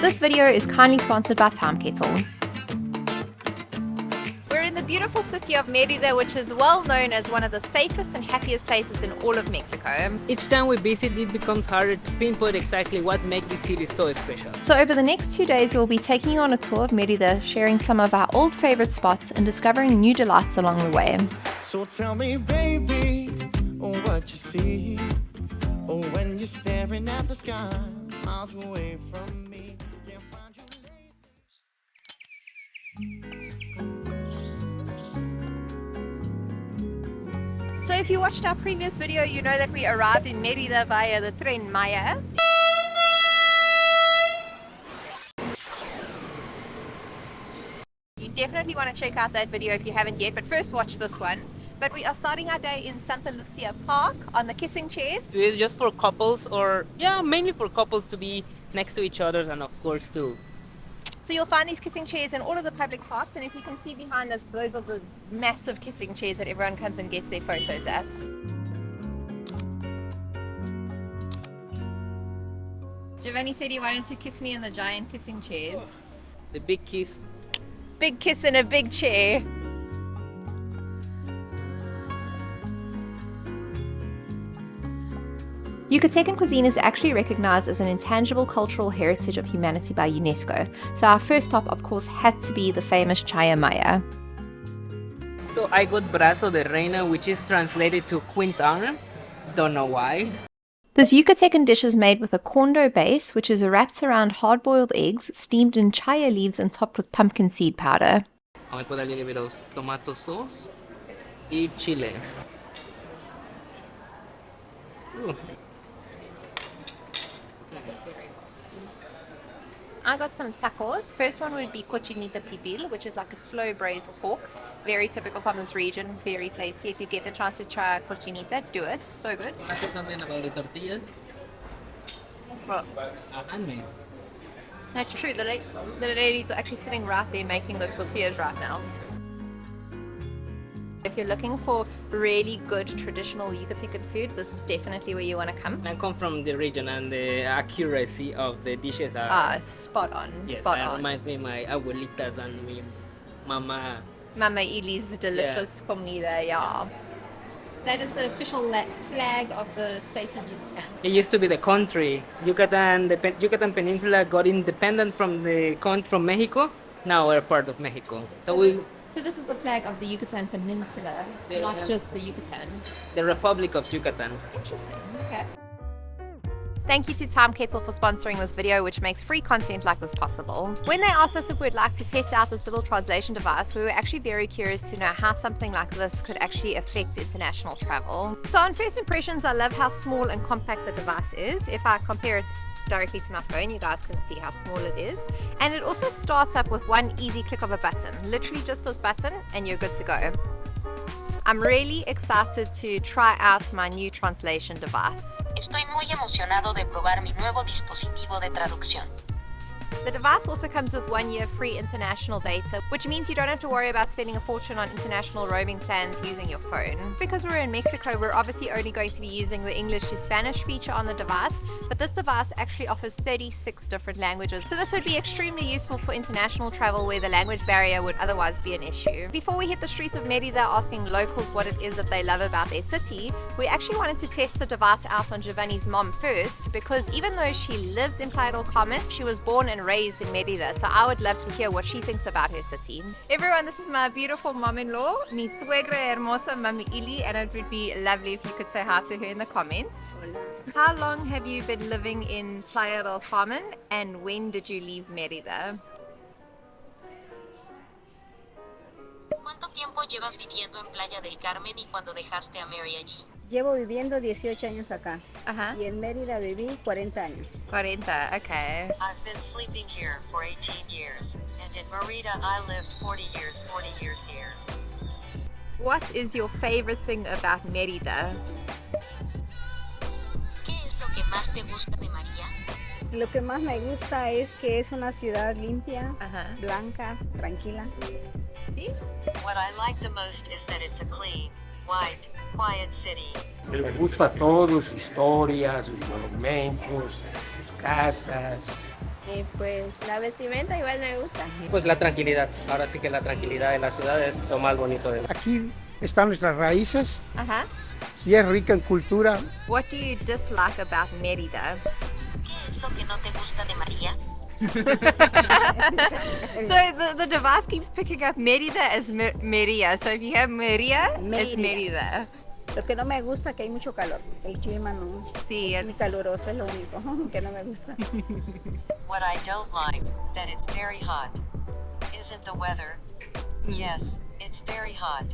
This video is kindly sponsored by Timekettle. We're in the beautiful city of Merida, which is well known as one of the safest and happiest places in all of Mexico. Each time we visit, it becomes harder to pinpoint exactly what makes this city so special. So over the next 2 days, we'll be taking you on a tour of Merida, sharing some of our old favorite spots and discovering new delights along the way. So tell me, baby, what you see when you're staring at the sky, miles away from me. Can't find you. So if you watched our previous video, you know that we arrived in Merida via the Tren Maya. You definitely want to check out that video if you haven't yet, but first watch this one. But we are starting our day in Santa Lucia Park on the kissing chairs. It's just for couples, or mainly for couples to be next to each other, and of course too. So you'll find these kissing chairs in all of the public parks, and if you can see behind us, those are the massive kissing chairs that everyone comes and gets their photos at. Giovanni said he wanted to kiss me in the giant kissing chairs. The big kiss. Big kiss in a big chair. Yucatecan cuisine is actually recognized as an intangible cultural heritage of humanity by UNESCO, so our first stop, of course, had to be the famous Chaya Maya. So I got brazo de reina, which is translated to queen's arm. Don't know why. This Yucatecan dish is made with a corn dough base, which is wrapped around hard-boiled eggs, steamed in chaya leaves and topped with pumpkin seed powder. Vamos a ponerle los tomato sauce y chile. I got some tacos. First one would be cochinita pibil, which is like a slow braised pork. Very typical from this region, very tasty. If you get the chance to try cochinita, do it. So good. Something about the tortillas. Well, Handmade. that's true. The ladies are actually sitting right there making the tortillas right now. If you're looking for really good traditional Yucatecan food, this is definitely where you want to come. I come from the region, and the accuracy of the dishes are Spot on. yes, Spot it on. reminds me of my abuelitas and my mama. Mama Ili's delicious comida, yeah. That is the official flag of the state of Yucatan. It used to be the country. Yucatan, the Yucatan Peninsula got independent from Mexico. Now we're part of Mexico. So this is the flag of the Yucatan Peninsula, not just the Yucatan. The Republic of Yucatan. Interesting, okay. Thank you to Timekettle for sponsoring this video, which makes free content like this possible. When they asked us if we'd like to test out this little translation device, we were actually very curious to know how something like this could actually affect international travel. So on first impressions, I love how small and compact the device is. If I compare it directly to my phone, you guys can see how small it is, and it also starts up with one easy click of a button, literally just this button, and you're good to go. I'm really excited to try out my new translation device. Estoy muy emocionado de probar mi nuevo dispositivo de traducción. The device also comes with 1 year free international data, which means you don't have to worry about spending a fortune on international roaming plans using your phone. Because we're in Mexico, we're obviously only going to be using the English to Spanish feature on the device, but this device actually offers 36 different languages. So this would be extremely useful for international travel where the language barrier would otherwise be an issue. Before we hit the streets of Merida asking locals what it is that they love about their city, we actually wanted to test the device out on Giovanni's mom first, because even though she lives in Playa del Carmen, she was born and raised in Merida, so I would love to hear what she thinks about her city. Everyone, this is my beautiful mom-in-law, mi suegra hermosa, Mami Ili, and it would be lovely if you could say hi to her in the comments. How long have you been living in Playa del Carmen, and when did you leave Merida? ¿Cuánto tiempo llevas viviendo en Playa del Carmen y cuando dejaste a Mary allí? Llevo viviendo 18 años acá Ajá. y en Mérida viví 40 años. 40, okay. I've been sleeping here for 18 years, and in Merida I lived 40 years here. What is your favorite thing about Merida? ¿Qué es lo que más te gusta de María? Lo que más me gusta es que es una ciudad limpia, Ajá. blanca, tranquila. ¿Sí? What I like the most is that it's a clean, white, quiet city. Me gusta todo, su historia, sus monumentos, sus casas, Y pues la vestimenta igual me gusta. Pues la tranquilidad. Ahora sí que la tranquilidad de la ciudad es lo más bonito de Aquí están nuestras raíces Uh-huh. y es rica en cultura. What do you dislike about Merida? ¿Qué es lo que no te gusta de María? So the device keeps picking up Merida as Merida. So if you have Merida, it's Merida. Lo que no me gusta es que hay mucho calor. El clima no. Sí, Es muy caluroso, es lo único que no me gusta. What I don't like, that it's very hot. Isn't the weather? Yes, it's very hot.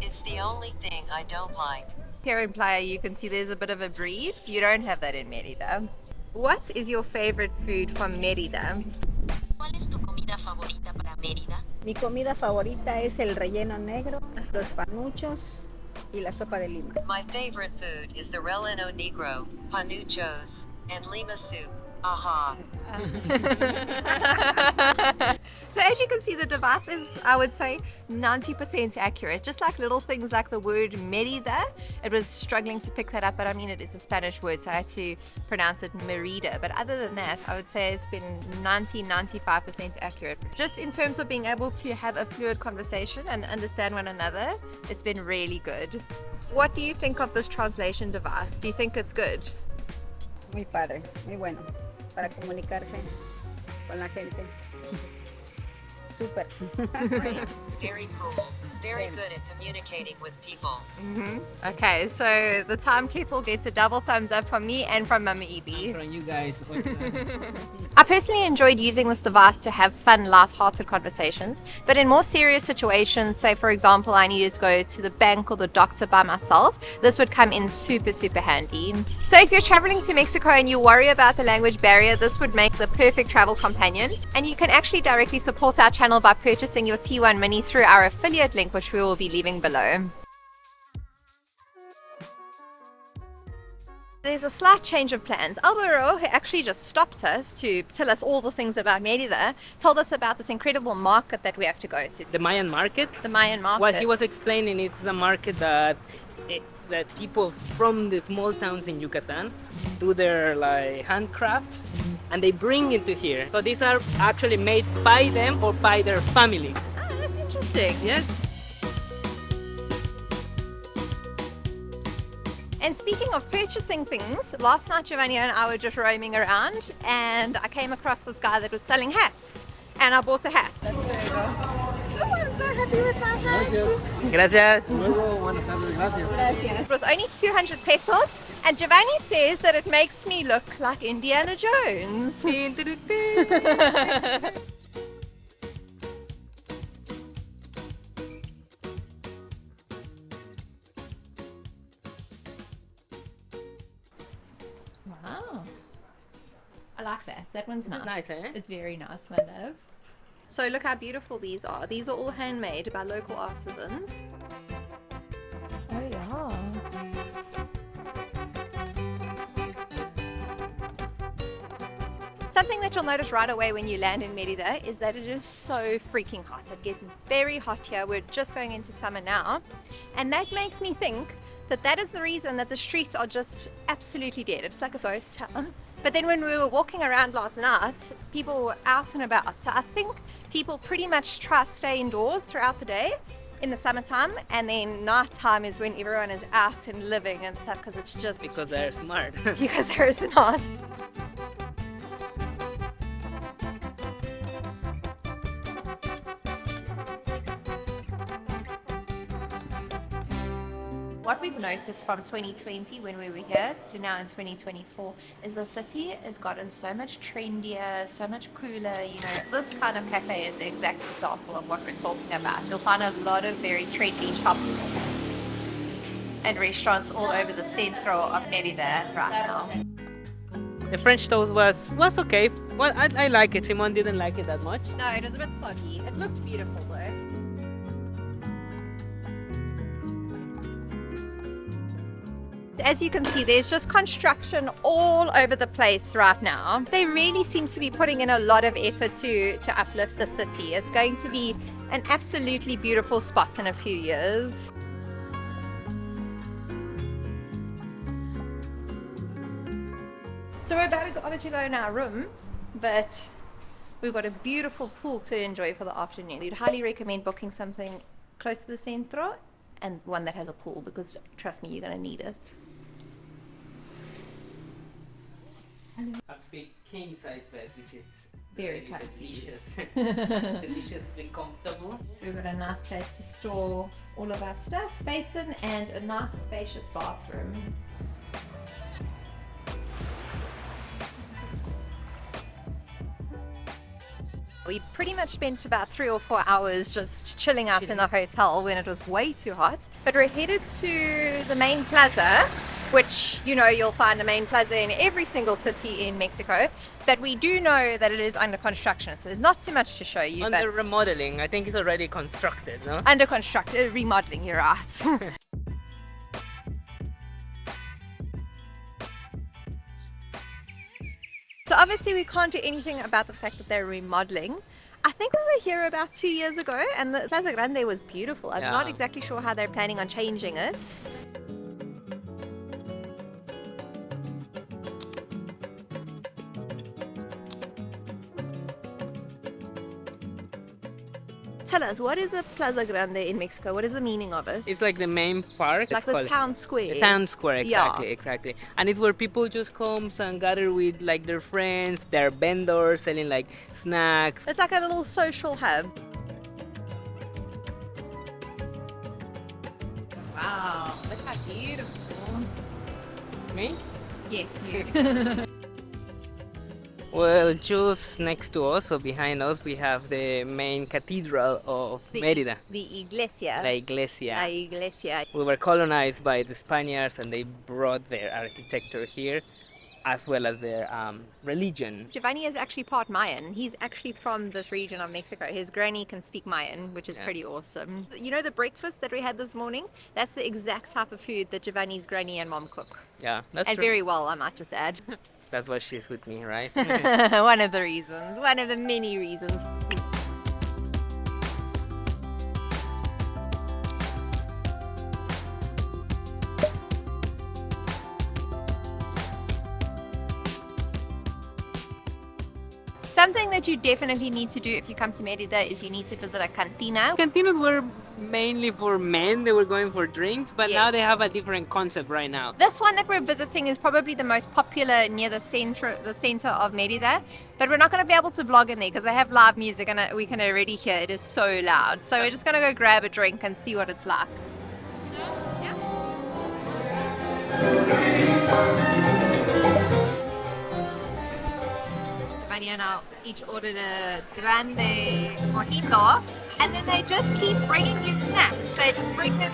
It's the only thing I don't like. Here in Playa, you can see there's a bit of a breeze. You don't have that in Merida. What is your favorite food from Merida? ¿Cuál es tu comida favorita para Mérida? Mi comida favorita es el relleno negro, los panuchos y la sopa de lima. My favorite food is the relleno negro, panuchos, and lima soup. Aha. So as you can see, the device is, I would say, 90% accurate. Just like little things like the word Merida, it was struggling to pick that up, but I mean it is a Spanish word, so I had to pronounce it Merida. But other than that, I would say it's been 95% accurate. Just in terms of being able to have a fluid conversation and understand one another, it's been really good. What do you think of this translation device? Do you think it's good? Muy padre, muy bueno para comunicarse con la gente. Súper. Great. Very cool. Very good at communicating with people. Okay, so the Timekettle gets a double thumbs up from me and from Mama Evie. From you guys. I personally enjoyed using this device to have fun, light-hearted conversations, but in more serious situations, say for example I needed to go to the bank or the doctor by myself, this would come in super handy. So if you're traveling to Mexico and you worry about the language barrier, this would make the perfect travel companion. And you can actually directly support our channel by purchasing your T1 Mini through our affiliate link, which we will be leaving below. There's a slight change of plans. Alvaro actually just stopped us to tell us all the things about Merida, told us about this incredible market that we have to go to, The Mayan market. the Mayan market. What he was explaining, it's a market that people from the small towns in Yucatan do their like handcrafts and they bring into here. So these are actually made by them or by their families. Ah, that's interesting. Yes. And speaking of purchasing things, last night Giovanni and I were just roaming around and I came across this guy that was selling hats and I bought a hat. Oh, I'm so happy with my hat. Gracias. It was only 200 pesos and Giovanni says that it makes me look like Indiana Jones. Wow. I like that. That one's nice. Nice, eh? It's very nice, my love. So look how beautiful these are. These are all handmade by local artisans. Oh yeah. Something that you'll notice right away when you land in Merida is that it is so freaking hot. It gets very hot here. We're just going into summer now. And that makes me think that that is the reason that the streets are just absolutely dead. It's like a ghost town. But then when we were walking around last night, people were out and about. So I think people pretty much try to stay indoors throughout the day in the summertime, and then nighttime is when everyone is out and living and stuff because it's just Because they're smart. because they're not. What we've noticed from 2020 when we were here to now in 2024 is the city has gotten so much trendier, so much cooler. You know, this kind of cafe is the exact example of what we're talking about. You'll find a lot of very trendy shops and restaurants all over the centro of Merida right now. The French toast was okay. Well, I like it. Simon didn't like it that much. No, it was a bit soggy. It looked beautiful though. As you can see, there's just construction all over the place right now. They really seem to be putting in a lot of effort to uplift the city. It's going to be an absolutely beautiful spot in a few years. So we're about to obviously go in our room, but we've got a beautiful pool to enjoy for the afternoon. We'd highly recommend booking something close to the centro and one that has a pool, because trust me, you're going to need it. A big king size bed, which is Very delicious. Deliciously comfortable. So we've got a nice place to store all of our stuff, basin, and a nice spacious bathroom. We pretty much spent about 3 or 4 hours just chilling out in the hotel when it was way too hot. But we're headed to the main plaza, which, you know, you'll find a main plaza in every single city in Mexico. But we do know that it is under construction, so there's not too much to show you. Under but remodeling, I think it's already constructed, no? under construction, remodeling, you're right. So obviously we can't do anything about the fact that they're remodeling. I think we were here about 2 years ago and the Plaza Grande was beautiful. I'm not Yeah. exactly sure how they're planning on changing it. Tell us, what is a Plaza Grande in Mexico? What is the meaning of it? It's like the main park. Like it's the called- town square. The town square, exactly, Yeah. exactly. And it's where people just come and gather with like their friends. There are vendors selling like snacks. It's like a little social hub. Wow, look how beautiful. Me? Yes, you. Well, just next to us, or behind us, we have the main cathedral of Mérida, The iglesia. La Iglesia. La iglesia. We were colonized by the Spaniards and they brought their architecture here, as well as their religion. Giovanni is actually part Mayan. He's actually from this region of Mexico. His granny can speak Mayan, which is Yeah. pretty awesome. You know the breakfast that we had this morning? That's the exact type of food that Giovanni's granny and mom cook. Yeah, that's And true. very well, I might just add. That's why she's with me, right? One of the reasons. One of the many reasons. Something that you definitely need to do if you come to Merida is you need to visit a cantina. Cantinas were mainly for men. They were going for drinks, but now Yes. they have a different concept right now. This one that we're visiting is probably the most popular near the center of Merida, but we're not going to be able to vlog in there because they have live music and we can already hear it is so loud. So we're just going to go grab a drink and see what it's like. Yeah. Giovanni and I each ordered a Grande mojito, and then they just keep bringing you snacks. They just bring them,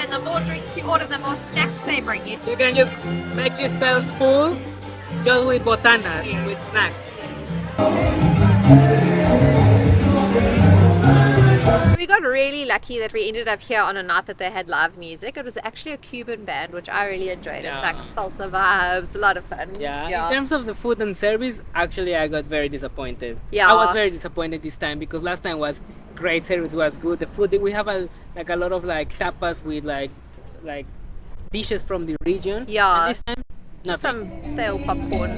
and the more drinks you order, the more snacks they bring you. You can just make yourself full just with botanas, Yes. with snacks. We got really lucky that we ended up here on a night that they had live music. It was actually a Cuban band, which I really enjoyed. Yeah. It's like salsa vibes, a lot of fun. Yeah. In terms of the food and service, actually I got very disappointed. Yeah. I was very disappointed this time because last time was great, service was good. The food, we have a lot of like tapas with like dishes from the region. Yeah. And this time, Just nothing. some stale popcorn.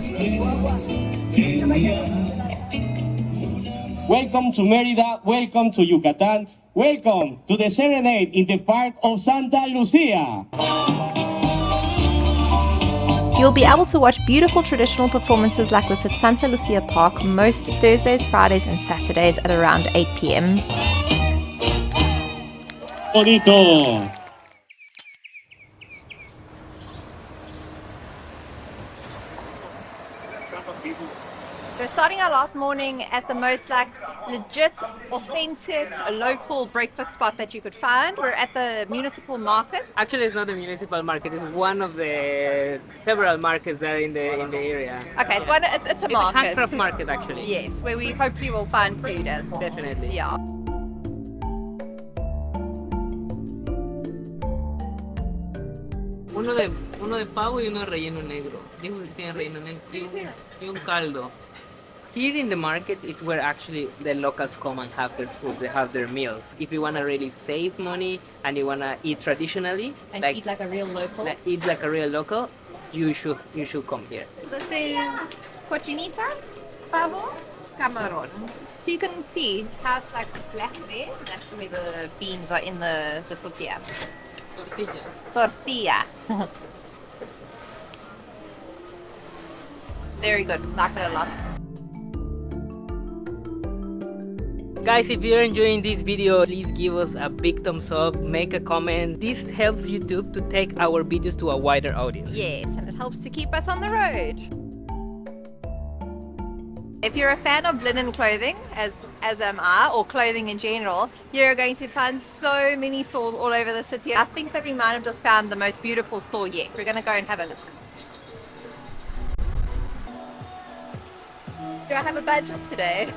Welcome to Mérida, welcome to Yucatan, welcome to the serenade in the park of Santa Lucia. You'll be able to watch beautiful traditional performances like this at Santa Lucia Park most Thursdays, Fridays, and Saturdays at around 8 p.m. Bonito. We're starting our last morning at the most like legit, authentic, local breakfast spot that you could find. We're at the municipal market. Actually, it's not a municipal market. It's one of the several markets there in the area. Okay, it's a It's a market. handcraft market, actually. Yes, where we hopefully will find food as well. Definitely. Yeah. Uno de pavo y uno de relleno negro. Dijo que tiene relleno negro y un caldo. Here in the market is where actually the locals come and have their food, they have their meals. If you want to really save money and you want to eat traditionally, And eat like a real local. eat like a real local, you should come here. This is cochinita, pavo camarón. So you can see how it's like black there. That's where the beans are in the tortilla. Tortilla. Very good. Like it a lot. Guys, if you're enjoying this video, please give us a big thumbs up, make a comment. This helps YouTube to take our videos to a wider audience. Yes, and it helps to keep us on the road. If you're a fan of linen clothing, as am I, or clothing in general, you're going to find so many stores all over the city. I think that we might have just found the most beautiful store yet. We're going to go and have a look. Do I have a budget today?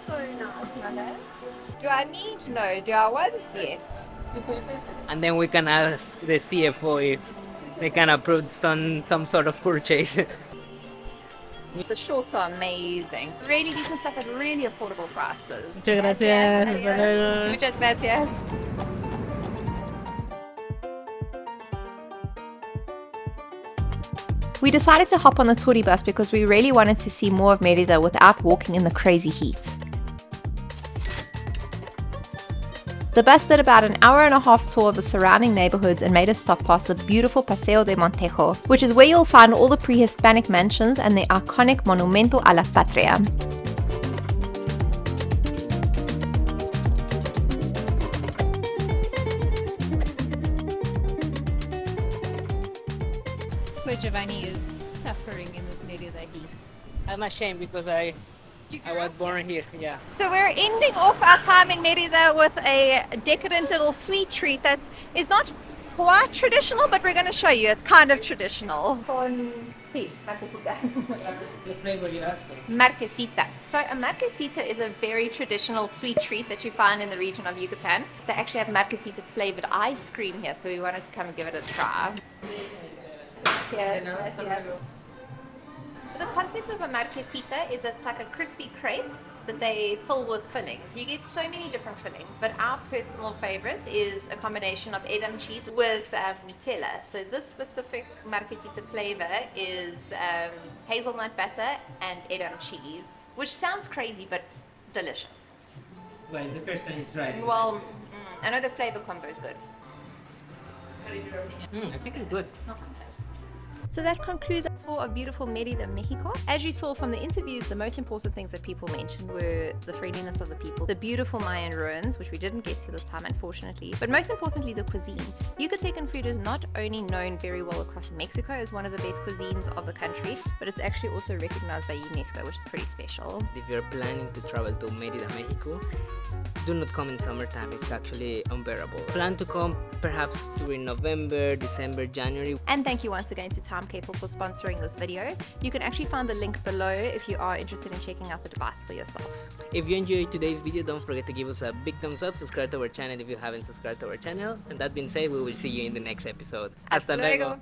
So nice, mother. Do I need? No. Do I want? Yes. And then we can ask the CFO if they can approve some sort of purchase. The shorts are amazing. Really decent stuff at really affordable prices. Muchas gracias. Muchas gracias. We decided to hop on the Turibus because we really wanted to see more of Merida without walking in the crazy heat. The bus did about an hour and a half tour of the surrounding neighborhoods and made us stop past the beautiful Paseo de Montejo, which is where you'll find all the pre-Hispanic mansions and the iconic Monumento a la Patria. Poor Giovanni is suffering in this Merida heat. I'm ashamed because I was born here, yeah. So we're ending off our time in Merida with a decadent little sweet treat that is not quite traditional, but we're going to show you. It's kind of traditional. Sí, marquesita. The flavor you're asking. Marquesita. So a marquesita is a very traditional sweet treat that you find in the region of Yucatan. They actually have marquesita flavored ice cream here, so we wanted to come and give it a try. Yes. The concept of a marquesita is it's like a crispy crepe that they fill with fillings. You get so many different fillings, but our personal favorite is a combination of Edam cheese with Nutella. So this specific marquesita flavor is hazelnut butter and Edam cheese, which sounds crazy but delicious. Well, the first time you tried it. Well, I know the flavor combo is good. What is your opinion? I think it's good. So that concludes our tour of beautiful Merida, Mexico. As you saw from the interviews, the most important things that people mentioned were the friendliness of the people, the beautiful Mayan ruins, which we didn't get to this time unfortunately, but most importantly the cuisine. Yucatecan food is not only known very well across Mexico as one of the best cuisines of the country, but it's actually also recognized by UNESCO, which is pretty special. If you're planning to travel to Merida, Mexico, do not come in summertime, it's actually unbearable. Plan to come perhaps during November, December, January. And thank you once again to Timekettle for sponsoring this video. You can actually find the link below if you are interested in checking out the device for yourself. If you enjoyed today's video, don't forget to give us a big thumbs up, subscribe to our channel if you haven't subscribed to our channel, and that being said, we will see you in the next episode. Hasta luego!